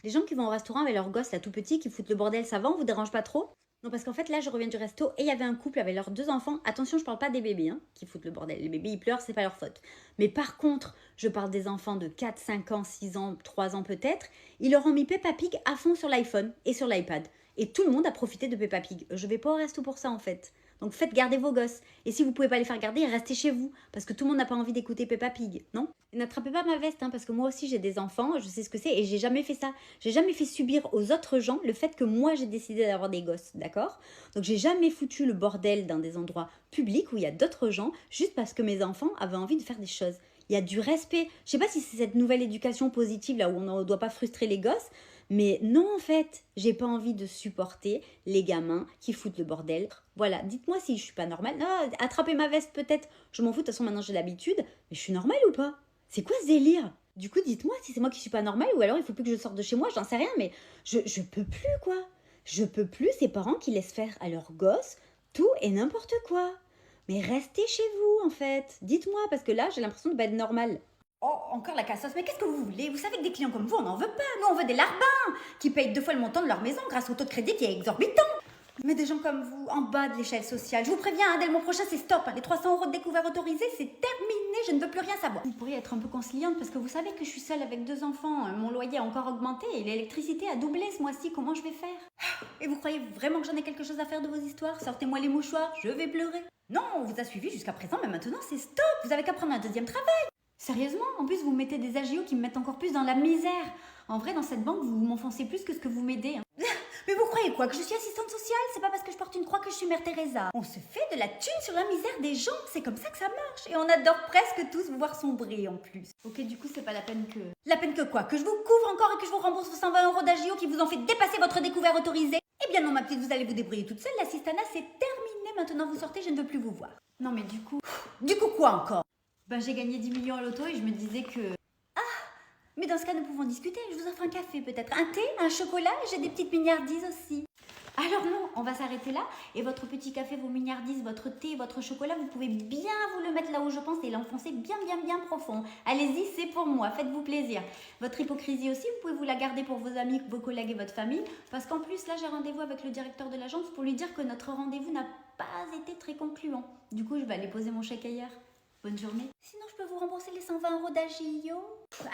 Les gens qui vont au restaurant avec leurs gosses là tout petits, qui foutent le bordel, ça va, on vous dérange pas trop? Non, parce qu'en fait, là, je reviens du resto et il y avait un couple avec leurs deux enfants. Attention, je parle pas des bébés hein, qui foutent le bordel. Les bébés, ils pleurent, c'est pas leur faute. Mais par contre, je parle des enfants de 4, 5 ans, 6 ans, 3 ans peut-être. Ils leur ont mis Peppa Pig à fond sur l'iPhone et sur l'iPad. Et tout le monde a profité de Peppa Pig. Je vais pas au resto pour ça en fait. Donc faites garder vos gosses. Et si vous pouvez pas les faire garder, restez chez vous. Parce que tout le monde n'a pas envie d'écouter Peppa Pig, non? Et n'attrapez pas ma veste, hein, parce que moi aussi j'ai des enfants, je sais ce que c'est, et j'ai jamais fait ça. J'ai jamais fait subir aux autres gens le fait que moi j'ai décidé d'avoir des gosses, d'accord? Donc j'ai jamais foutu le bordel dans des endroits publics où il y a d'autres gens, juste parce que mes enfants avaient envie de faire des choses. Il y a du respect. Je sais pas si c'est cette nouvelle éducation positive là où on ne doit pas frustrer les gosses, mais non, en fait, j'ai pas envie de supporter les gamins qui foutent le bordel. Voilà, dites-moi si je suis pas normale. Ah, attrapez ma veste peut-être. Je m'en fous, de toute façon maintenant j'ai l'habitude. Mais je suis normale ou pas? C'est quoi ce délire? Du coup, dites-moi si c'est moi qui suis pas normale ou alors il faut plus que je sorte de chez moi, j'en sais rien, mais je peux plus quoi. Je peux plus ces parents qui laissent faire à leurs gosses tout et n'importe quoi. Mais restez chez vous en fait. Dites-moi parce que là j'ai l'impression de pas être normale. Oh, encore la cassos, mais qu'est-ce que vous voulez? Vous savez que des clients comme vous, on n'en veut pas. Nous, on veut des larbins qui payent 2 fois le montant de leur maison grâce au taux de crédit qui est exorbitant. Mais des gens comme vous, en bas de l'échelle sociale, je vous préviens, hein, dès le mois prochain, c'est stop. Les 300 € de découvert autorisés, c'est terminé, je ne veux plus rien savoir. Vous pourriez être un peu conciliante parce que vous savez que je suis seule avec 2 enfants. Mon loyer a encore augmenté et l'électricité a doublé ce mois-ci. Comment je vais faire? Et vous croyez vraiment que j'en ai quelque chose à faire de vos histoires? Sortez-moi les mouchoirs, je vais pleurer. Non, on vous a suivi jusqu'à présent, mais maintenant c'est stop. Vous avez qu'à prendre un deuxième travail. Sérieusement, en plus vous mettez des agios qui me mettent encore plus dans la misère. En vrai, dans cette banque, vous m'enfoncez plus que ce que vous m'aidez. Hein. Mais vous croyez quoi? Que je suis assistante sociale? C'est pas parce que je porte une croix que je suis Mère Teresa. On se fait de la thune sur la misère des gens, c'est comme ça que ça marche. Et on adore presque tous vous voir sombrer en plus. Ok, du coup, c'est pas la peine que... La peine que quoi? Que je vous couvre encore et que je vous rembourse vos 120 € d'agio qui vous ont fait dépasser votre découvert autorisé? Eh bien non, ma petite, vous allez vous débrouiller toute seule. L'assistanat, c'est terminé. Maintenant, vous sortez, je ne veux plus vous voir. Non, mais du coup... Du coup quoi encore? Ben, j'ai gagné 10 millions à l'auto et je me disais que... Mais dans ce cas, nous pouvons discuter. Je vous offre un café peut-être. Un thé, un chocolat, j'ai des petites mignardises aussi. Alors non, on va s'arrêter là. Et votre petit café, vos mignardises, votre thé, votre chocolat, vous pouvez bien vous le mettre là où je pense et l'enfoncer bien, bien, bien profond. Allez-y, c'est pour moi, faites-vous plaisir. Votre hypocrisie aussi, vous pouvez vous la garder pour vos amis, vos collègues et votre famille. Parce qu'en plus, là, j'ai rendez-vous avec le directeur de l'agence pour lui dire que notre rendez-vous n'a pas été très concluant. Du coup, je vais aller poser mon chèque ailleurs. Bonne journée. Sinon, je peux vous rembourser les 120 € d'agio.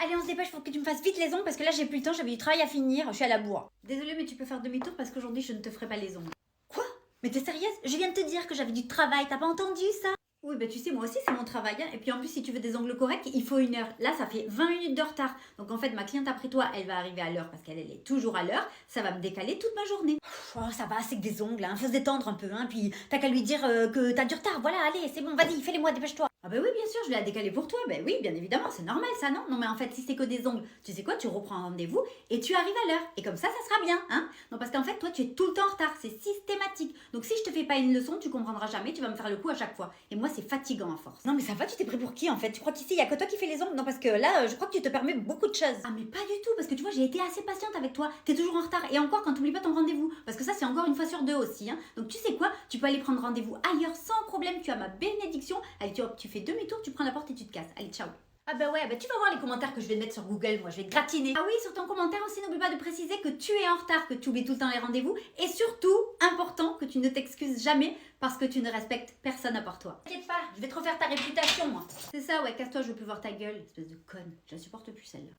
Allez, on se dépêche pour que tu me fasses vite les ongles parce que là, j'ai plus le temps, j'avais du travail à finir. Je suis à la bourre. Désolée, mais tu peux faire demi-tour parce qu'aujourd'hui, je ne te ferai pas les ongles. Quoi? Mais t'es sérieuse? Je viens de te dire que j'avais du travail, t'as pas entendu ça? Oui, bah tu sais, moi aussi, c'est mon travail. Hein. Et puis en plus, si tu veux des ongles corrects, il faut 1 heure. Là, ça fait 20 minutes de retard. Donc en fait, ma cliente après toi, elle va arriver à l'heure parce qu'elle est toujours à l'heure. Ça va me décaler toute ma journée. Oh, ça va, c'est que des ongles, hein. Faut se détendre un peu. Hein. Puis t'as qu'à lui dire que t'as du retard. Voilà, allez, c'est bon, vas-y, fais-les-moi, dépêche-toi. Ah bah oui, bien sûr, je l'ai décalé pour toi. Bah oui, bien évidemment, c'est normal ça, non? Non, mais en fait, si c'est que des ongles, tu sais quoi, tu reprends un rendez-vous et tu arrives à l'heure. Et comme ça sera bien, hein? Non, parce qu'en fait, toi, tu es tout le temps en retard. C'est systématique. Donc si je te fais pas une leçon, tu comprendras jamais, tu vas me faire le coup à chaque fois. Et moi, c'est fatigant à force. Non, mais ça va, tu t'es pris pour qui en fait? Tu crois qu'ici, il y a que toi qui fais les ongles? Non, parce que là, je crois que tu te permets beaucoup de choses. Ah, mais pas du tout, parce que tu vois, j'ai été assez patiente avec toi. T'es toujours en retard. Et encore, quand t'oublies pas ton rendez-vous. Parce que ça, c'est encore une fois sur 2 aussi, hein. Donc tu sais quoi? Tu peux aller prendre rendez-vous ailleurs sans problème. Tu as ma bénédiction. Allez, tu fais demi-tour, tu prends la porte et tu te casses. Allez, ciao. Ah bah ouais, bah tu vas voir les commentaires que je vais te mettre sur Google, moi je vais te gratiner. Ah oui, sur ton commentaire aussi, n'oublie pas de préciser que tu es en retard, que tu oublies tout le temps les rendez-vous et surtout, important, que tu ne t'excuses jamais parce que tu ne respectes personne à part toi. T'inquiète pas, je vais te refaire ta réputation moi. C'est ça, ouais, casse-toi, je veux plus voir ta gueule, espèce de conne. Je la supporte plus celle-là.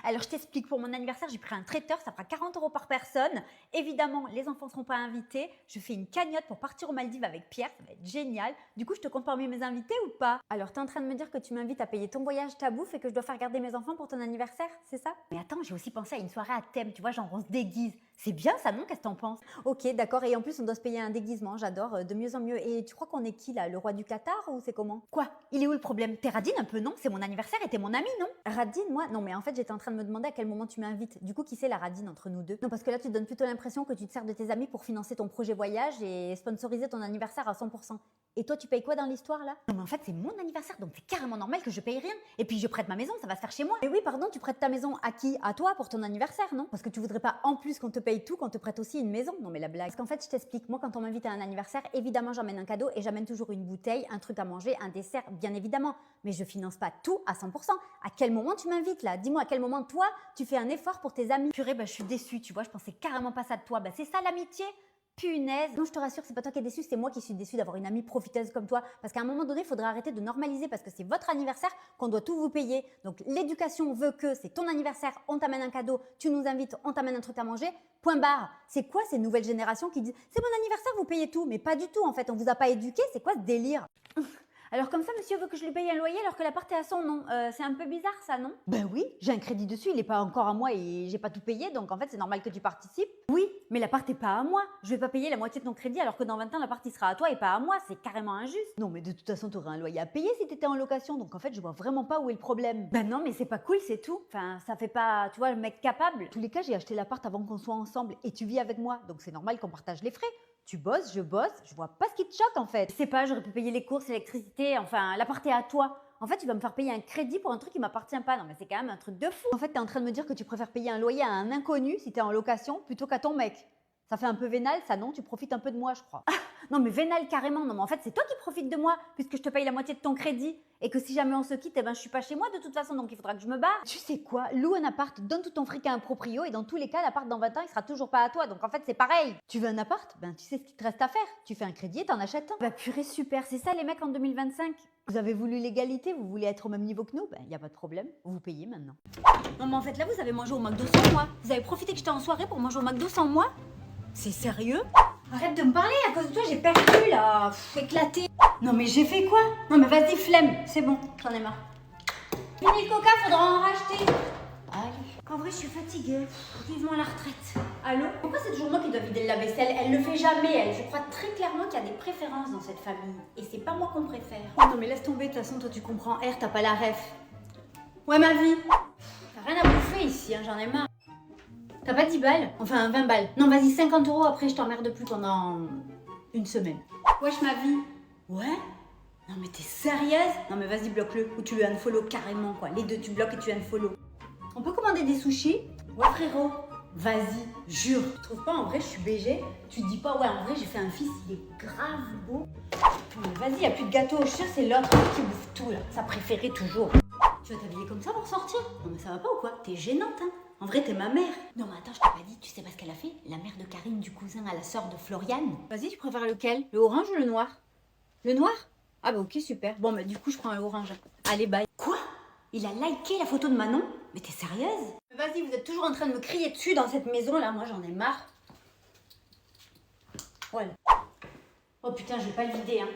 Alors je t'explique, pour mon anniversaire, j'ai pris un traiteur, ça fera 40 € par personne. Évidemment, les enfants ne seront pas invités. Je fais une cagnotte pour partir aux Maldives avec Pierre, ça va être génial. Du coup, je te compte parmi mes invités ou pas? Alors, t'es en train de me dire que tu m'invites à payer ton voyage, ta bouffe et que je dois faire garder mes enfants pour ton anniversaire, c'est ça? Mais attends, j'ai aussi pensé à une soirée à thème, tu vois, genre on se déguise. C'est bien ça, non? Qu'est-ce que t'en penses? Ok, d'accord, et en plus on doit se payer un déguisement, j'adore, de mieux en mieux. Et tu crois qu'on est qui là? Le roi du Qatar ou c'est comment? Quoi? Il est où le problème? T'es radine un peu, non? C'est mon anniversaire et t'es mon ami, non? Radine, moi? Non, mais en fait j'étais en train de me demander à quel moment tu m'invites. Du coup, qui c'est la radine entre nous deux? Non, parce que là tu te donnes plutôt l'impression que tu te sers de tes amis pour financer ton projet voyage et sponsoriser ton anniversaire à 100%. Et toi, tu payes quoi dans l'histoire là? Non, mais en fait, c'est mon anniversaire, donc c'est carrément normal que je paye rien. Et puis je prête ma maison, ça va se faire chez moi. Et oui, pardon, tu prêtes ta maison à qui? À toi pour ton anniversaire, non? Parce que tu voudrais pas en plus qu'on te paye payes tout, qu'on te prête aussi une maison. Non mais la blague. Parce qu'en fait, je t'explique, moi quand on m'invite à un anniversaire, évidemment j'emmène un cadeau et j'amène toujours une bouteille, un truc à manger, un dessert, bien évidemment. Mais je finance pas tout à 100%. À quel moment tu m'invites là? Dis-moi à quel moment toi, tu fais un effort pour tes amis? Purée, je suis déçue, tu vois, je pensais carrément pas ça de toi. C'est ça l'amitié? Punaise. Non, je te rassure, c'est pas toi qui es déçu, c'est moi qui suis déçue d'avoir une amie profiteuse comme toi. Parce qu'à un moment donné, il faudra arrêter de normaliser parce que c'est votre anniversaire qu'on doit tout vous payer. Donc l'éducation veut que c'est ton anniversaire, on t'amène un cadeau, tu nous invites, on t'amène un truc à manger. Point barre. C'est quoi ces nouvelles générations qui disent c'est mon anniversaire, vous payez tout? Mais pas du tout en fait, on vous a pas éduqué, c'est quoi ce délire? Alors comme ça, monsieur veut que je lui paye un loyer alors que l'appart est à son nom. C'est un peu bizarre ça, non? Ben oui, j'ai un crédit dessus, il n'est pas encore à moi et j'ai pas tout payé, donc en fait c'est normal que tu participes. Oui, mais l'appart n'est pas à moi. Je vais pas payer la moitié de ton crédit alors que dans 20 ans l'appart il sera à toi et pas à moi, c'est carrément injuste. Non mais de toute façon tu aurais un loyer à payer si tu étais en location, donc en fait je vois vraiment pas où est le problème. Ben non mais c'est pas cool, c'est tout. Enfin ça fait pas, tu vois, le mec capable. En tous les cas j'ai acheté l'appart avant qu'on soit ensemble et tu vis avec moi, donc c'est normal qu'on partage les frais. Tu bosses, je bosse, je vois pas ce qui te choque en fait. Je sais pas, j'aurais pu payer les courses, l'électricité, enfin l'appart est à toi. En fait, tu vas me faire payer un crédit pour un truc qui m'appartient pas. Non mais c'est quand même un truc de fou. En fait, t'es en train de me dire que tu préfères payer un loyer à un inconnu si t'es en location plutôt qu'à ton mec. Ça fait un peu vénal, ça non? Tu profites un peu de moi, je crois. Ah, non mais vénal carrément, non mais en fait c'est toi qui profites de moi puisque je te paye la moitié de ton crédit et que si jamais on se quitte, eh ben je suis pas chez moi de toute façon donc il faudra que je me barre. Tu sais quoi? Loue un appart, donne tout ton fric à un proprio et dans tous les cas l'appart dans 20 ans il sera toujours pas à toi donc en fait c'est pareil. Tu veux un appart? Ben tu sais ce qu'il te reste à faire. Tu fais un crédit et t'en achètes un. Bah purée super, c'est ça les mecs en 2025. Vous avez voulu l'égalité, vous voulez être au même niveau que nous? Ben y a pas de problème, vous payez maintenant. Non mais en fait là vous avez mangé au McDo sans moi. Vous avez profité que j'étais en soirée pour manger au McDo sans moi? C'est sérieux? Arrête de me parler, à cause de toi j'ai perdu là, éclaté. Non mais j'ai fait quoi? Non mais vas-y flemme, c'est bon, j'en ai marre. Fini le coca, faudra en racheter. Allez. En vrai je suis fatiguée, vivement la retraite. Allô? Pourquoi c'est toujours moi qui dois vider le lave-vaisselle? Elle le fait jamais elle, je crois très clairement qu'il y a des préférences dans cette famille. Et c'est pas moi qu'on préfère. Non mais laisse tomber, de toute façon toi tu comprends R, t'as pas la ref. Ouais ma vie. T'as rien à bouffer ici, hein, j'en ai marre. T'as pas 10 balles? Enfin 20 balles. Non vas-y 50 €, après je t'emmerde plus pendant une semaine. Wesh ma vie. Ouais? Non mais t'es sérieuse? Non mais vas-y bloque-le ou tu lui unfollow carrément quoi. Les deux tu bloques et tu unfollow. On peut commander des sushis? Ouais frérot. Vas-y, jure. Tu trouves pas en vrai je suis BG? Tu te dis pas ouais en vrai j'ai fait un fils, il est grave beau. Non mais vas-y, y'a plus de gâteau, je suis sûre c'est l'autre qui bouffe tout là. Sa préférée toujours. Tu vas t'habiller comme ça pour sortir? Non mais ça va pas ou quoi? T'es gênante hein. En vrai, t'es ma mère. Non, mais attends, je t'ai pas dit, tu sais pas ce qu'elle a fait? La mère de Karine, du cousin à la sœur de Floriane. Vas-y, tu préfères lequel? Le orange ou le noir? Le noir? Ah bah ok, super. Bon, bah du coup, je prends le orange. Allez, bye. Quoi? Il a liké la photo de Manon? Mais t'es sérieuse? Vas-y, vous êtes toujours en train de me crier dessus dans cette maison, là. Moi, j'en ai marre. Voilà. Oh putain, je vais pas le vider, hein.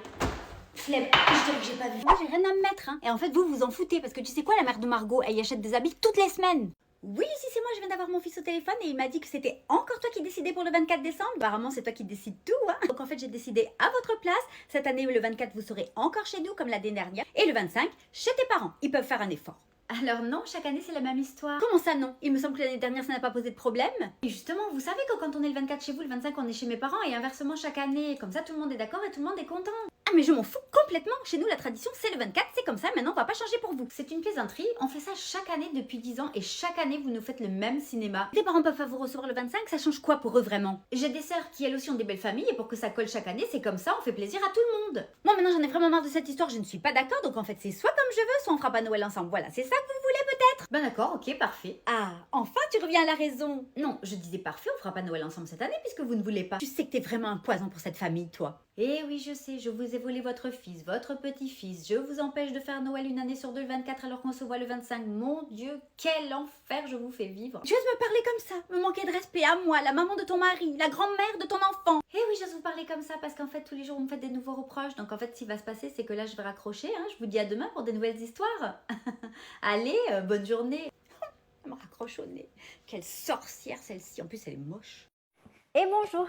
Flemme, je dirais que j'ai pas vu. Moi, j'ai rien à me mettre, hein. Et en fait, vous vous en foutez, parce que tu sais quoi, la mère de Margot, elle y achète des habits toutes les semaines. Oui, si c'est moi, je viens d'avoir mon fils au téléphone et il m'a dit que c'était encore toi qui décidais pour le 24 décembre. Apparemment, c'est toi qui décides tout, hein. Donc en fait, j'ai décidé à votre place. Cette année, le 24, vous serez encore chez nous comme l'année dernière. Et le 25, chez tes parents. Ils peuvent faire un effort. Alors non, chaque année, c'est la même histoire. Comment ça, non? Il me semble que l'année dernière, ça n'a pas posé de problème. Et justement, vous savez que quand on est le 24 chez vous, le 25, on est chez mes parents et inversement chaque année. Comme ça, tout le monde est d'accord et tout le monde est content. Ah mais je m'en fous complètement. Chez nous, la tradition, c'est le 24, c'est comme ça. Maintenant, on va pas changer pour vous. C'est une plaisanterie. On fait ça chaque année depuis 10 ans et chaque année, vous nous faites le même cinéma. Les parents peuvent pas vous recevoir le 25, ça change quoi pour eux vraiment? J'ai des sœurs qui elles aussi ont des belles familles et pour que ça colle chaque année, c'est comme ça, on fait plaisir à tout le monde. Moi maintenant, j'en ai vraiment marre de cette histoire, je ne suis pas d'accord. Donc en fait, c'est soit comme je veux, soit on fera pas Noël ensemble. Voilà, c'est ça que vous voulez peut-être? Ben d'accord, ok, parfait. Ah, enfin tu reviens à la raison. Non, je disais parfait, on fera pas Noël ensemble cette année puisque vous ne voulez pas. Tu sais que t'es vraiment un poison pour cette famille, toi. Eh oui, je sais, je vous ai volé votre fils, votre petit-fils. Je vous empêche de faire Noël une année sur deux le 24 alors qu'on se voit le 25. Mon Dieu, quel enfer je vous fais vivre. Tu oses me parler comme ça, me manquer de respect à moi, la maman de ton mari, la grand-mère de ton enfant. Eh oui, j'ose vous parler comme ça parce qu'en fait, tous les jours, vous me faites des nouveaux reproches. Donc en fait, ce qui va se passer, c'est que là, je vais raccrocher. Hein. Je vous dis à demain pour des nouvelles histoires. Allez, bonne journée. Elle me raccroche au nez. Quelle sorcière celle-ci. En plus, elle est moche. Et bonjour.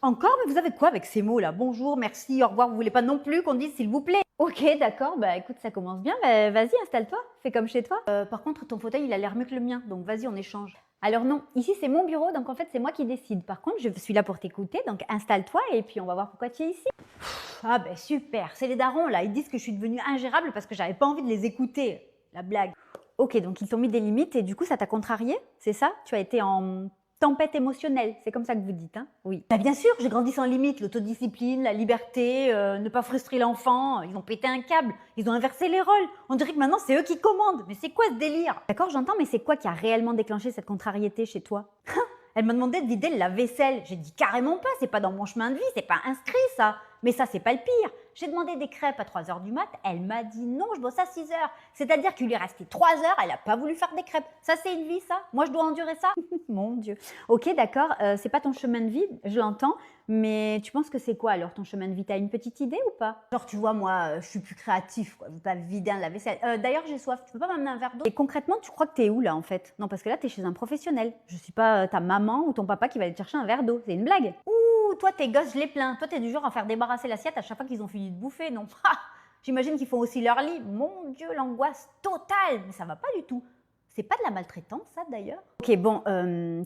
Encore? Mais vous avez quoi avec ces mots là? Bonjour, merci, au revoir, vous voulez pas non plus qu'on dise s'il vous plaît? Ok, d'accord, bah écoute, ça commence bien, bah, vas-y, installe-toi, fais comme chez toi. Par contre, ton fauteuil, il a l'air mieux que le mien, donc vas-y, on échange. Alors non, ici c'est mon bureau, donc en fait c'est moi qui décide. Par contre, je suis là pour t'écouter, donc installe-toi et puis on va voir pourquoi tu es ici. Ah ben super, c'est les darons là, ils disent que je suis devenue ingérable parce que j'avais pas envie de les écouter. La blague. Ok, donc ils t'ont mis des limites et du coup ça t'a contrarié, c'est ça? Tu as été en tempête émotionnelle, c'est comme ça que vous dites, hein? Oui. Bah bien sûr, j'ai grandi sans limite, l'autodiscipline, la liberté, ne pas frustrer l'enfant. Ils ont pété un câble, ils ont inversé les rôles. On dirait que maintenant c'est eux qui commandent. Mais c'est quoi ce délire? D'accord, j'entends, mais c'est quoi qui a réellement déclenché cette contrariété chez toi? Elle m'a demandé de vider la vaisselle. J'ai dit carrément pas, c'est pas dans mon chemin de vie, c'est pas inscrit ça. Mais ça, c'est pas le pire. J'ai demandé des crêpes à 3 h du mat, elle m'a dit non, je bosse à 6 h. C'est-à-dire qu'il lui est resté 3 heures, elle a pas voulu faire des crêpes. Ça, c'est une vie, ça? Moi, je dois endurer ça? Mon Dieu. Ok, d'accord, c'est pas ton chemin de vie, je l'entends, mais tu penses que c'est quoi alors ton chemin de vie? T'as une petite idée ou pas? Genre, tu vois, moi, je suis plus créatif, quoi. Je veux pas vider un lave-vaisselle. D'ailleurs, j'ai soif, tu peux pas m'amener un verre d'eau? Et concrètement, tu crois que t'es où là en fait? Non, parce que là, t'es chez un professionnel. Je suis pas ta maman ou ton papa qui va aller te chercher un verre d'eau. C'est une blague. Ouh, toi, tes gosses, je les plains. Toi, t'es du genre à faire débarrasser l'assiette à chaque fois qu'ils ont fini de bouffer, non? Ha! J'imagine qu'ils font aussi leur lit. Mon Dieu, l'angoisse totale. Mais ça va pas du tout. C'est pas de la maltraitance, ça, d'ailleurs? Ok, bon,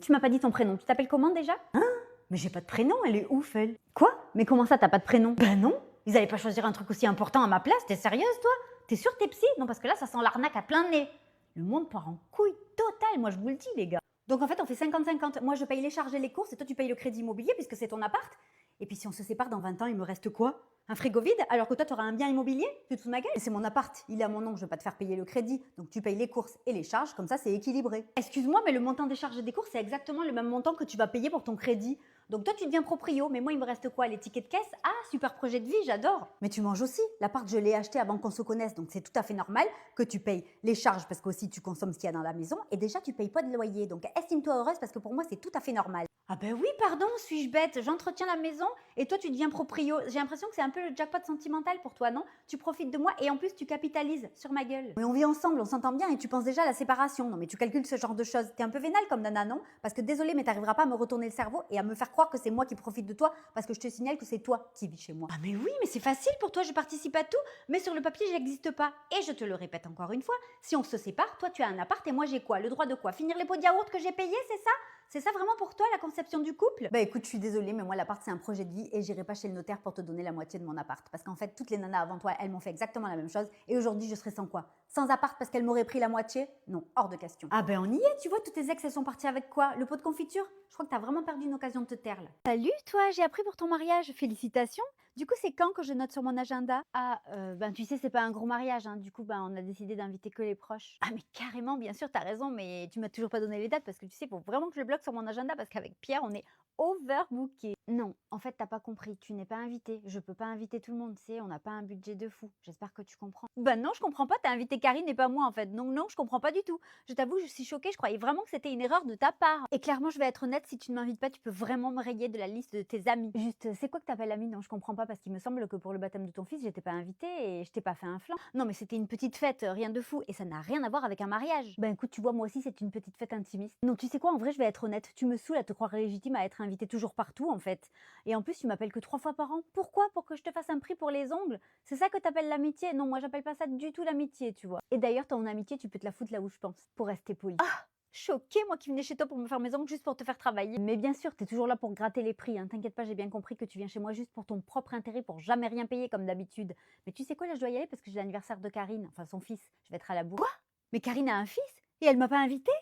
tu m'as pas dit ton prénom. Tu t'appelles comment déjà? Hein? Mais j'ai pas de prénom, elle est ouf, elle. Quoi? Mais comment ça, t'as pas de prénom? Ben non. Ils allaient pas choisir un truc aussi important à ma place. T'es sérieuse, toi? T'es sûre que t'es psy? Non, parce que là, ça sent l'arnaque à plein nez. Le monde part en couille totale, moi, je vous le dis, les gars. Donc, en fait, on fait 50-50. Moi, je paye les charges et les courses et toi, tu payes le crédit immobilier puisque c'est ton appart. Et puis, si on se sépare dans 20 ans, il me reste quoi? Un frigo vide, alors que toi, tu auras un bien immobilier? Tu te fous de ma gueule? C'est mon appart, il est à mon nom, je ne veux pas te faire payer le crédit. Donc tu payes les courses et les charges, comme ça c'est équilibré. Excuse-moi, mais le montant des charges et des courses, c'est exactement le même montant que tu vas payer pour ton crédit. Donc toi, tu deviens proprio, mais moi, il me reste quoi? Les tickets de caisse? Ah, super projet de vie, j'adore. Mais tu manges aussi. L'appart, je l'ai acheté avant qu'on se connaisse, donc c'est tout à fait normal que tu payes les charges parce qu'aussi tu consommes ce qu'il y a dans la maison et déjà tu payes pas de loyer. Donc estime-toi heureuse parce que pour moi, c'est tout à fait normal. Ah ben oui, pardon, suis-je bête? J'entretiens la maison et toi, tu deviens proprio. J'ai l'impression que c'est un peu le jackpot sentimental pour toi, non? Tu profites de moi et en plus, tu capitalises sur ma gueule. Mais on vit ensemble, on s'entend bien et tu penses déjà à la séparation. Non mais tu calcules ce genre de choses. T'es un peu vénale comme nana, non? Parce que désolé, mais t'arriveras pas à me retourner le cerveau et à me faire croire que c'est moi qui profite de toi parce que je te signale que c'est toi qui vis chez moi. Ah mais oui, mais c'est facile pour toi, je participe à tout, mais sur le papier, j'existe pas. Et je te le répète encore une fois, si on se sépare, toi tu as un appart et moi j'ai quoi? Le droit de quoi? Finir les pots de yaourt que j'ai payés, c'est ça? C'est ça vraiment pour toi la conception du couple? Bah écoute, je suis désolée, mais moi l'appart c'est un projet de vie et j'irai pas chez le notaire pour te donner la moitié de mon appart. Parce qu'en fait, toutes les nanas avant toi, elles m'ont fait exactement la même chose et aujourd'hui je serais sans quoi? Sans appart parce qu'elles m'auraient pris la moitié? Non, hors de question. Ah ben on y est, tu vois, toutes tes ex elles sont parties avec quoi? Le pot de confiture? Je crois que t'as vraiment perdu une occasion de te taire là. Salut toi, j'ai appris pour ton mariage, félicitations. Du coup, c'est quand que je note sur mon agenda? Ah, ben tu sais, c'est pas un gros mariage, hein. Du coup, ben on a décidé d'inviter que les proches. Ah mais carrément, bien sûr, t'as raison, mais tu m'as toujours pas donné les dates parce que tu sais, faut vraiment que je le bloque sur mon agenda parce qu'avec Pierre, on est overbooké. Non, en fait, t'as pas compris, tu n'es pas invité. Je peux pas inviter tout le monde, tu sais, on n'a pas un budget de fou. J'espère que tu comprends. Bah non, je comprends pas, t'as invité Karine et pas moi en fait. Donc non, je comprends pas du tout. Je t'avoue, je suis choquée, je croyais vraiment que c'était une erreur de ta part. Et clairement, je vais être honnête, si tu ne m'invites pas, tu peux vraiment me rayer de la liste de tes amis. Juste, c'est quoi que t'appelles ami? Non, je comprends pas parce qu'il me semble que pour le baptême de ton fils, j'étais pas invitée et je t'ai pas fait un flan. Non, mais c'était une petite fête, rien de fou. Et ça n'a rien à voir avec un mariage. Ben écoute, tu vois, moi aussi, c'est une petite fête intimiste. Non, tu sais quoi, en vrai, je vais être honnête. Tu me saoules à te croire légitime à être invitée toujours partout, en fait. Et en plus, tu m'appelles que 3 fois par an. Pourquoi? Pour que je te fasse un prix pour les ongles? C'est ça que t'appelles l'amitié? Non, moi, j'appelle pas ça du tout l'amitié, tu vois. Et d'ailleurs, ton amitié, tu peux te la foutre là où je pense, pour rester poli. Ah! Choquée, moi qui venais chez toi pour me faire mes ongles juste pour te faire travailler. Mais bien sûr, t'es toujours là pour gratter les prix, hein. T'inquiète pas, j'ai bien compris que tu viens chez moi juste pour ton propre intérêt, pour jamais rien payer comme d'habitude. Mais tu sais quoi, là, je dois y aller parce que j'ai l'anniversaire de Karine, enfin son fils. Je vais être à la bourre. Quoi? Mais Karine a un fils? Et elle m'a pas invitée?